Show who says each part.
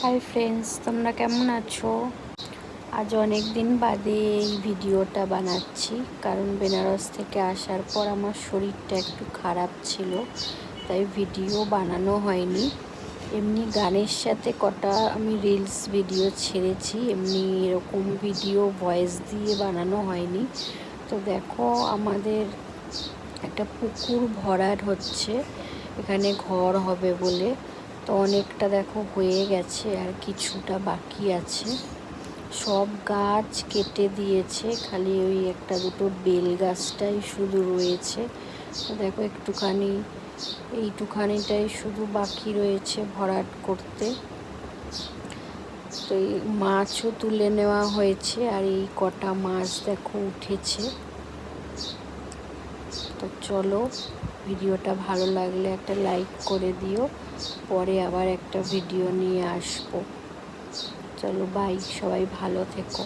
Speaker 1: Hi friends, তোমরা কেমন আছো? আজ অনেক দিন বাদে এই ভিডিওটা বানাচ্ছি, কারণ বেনারস থেকে আসার পর আমার শরীরটা একটু খারাপ ছিল, তাই ভিডিও বানানো হয়নি। এমনি গানের সাথে কটা আমি রিলস ভিডিও ছেড়েছি, এমনি এরকম ভিডিও ভয়েস দিয়ে বানানো হয়নি। তো দেখো, আমাদের একটা পুকুর ভরাট হচ্ছে, এখানে ঘর হবে বলে। তো অনেকটা দেখো হয়ে গেছে, আর কিছুটা বাকি আছে। সব গাছ কেটে দিয়েছে, খালি ওই একটা দুটো বেল গাছটাই শুধু রয়েছে। তো দেখো এইটুখানিটাই শুধু বাকি রয়েছে ভরাট করতে। তো এই মাছও তুলে নেওয়া হয়েছে, আর এই কটা মাছ দেখো উঠেছে। তো চলো, ভিডিওটা ভালো লাগলে একটা লাইক করে দিও, পরে আবার একটা ভিডিও নিয়ে আসবো। চলো বাই, সবাই ভালো থেকো।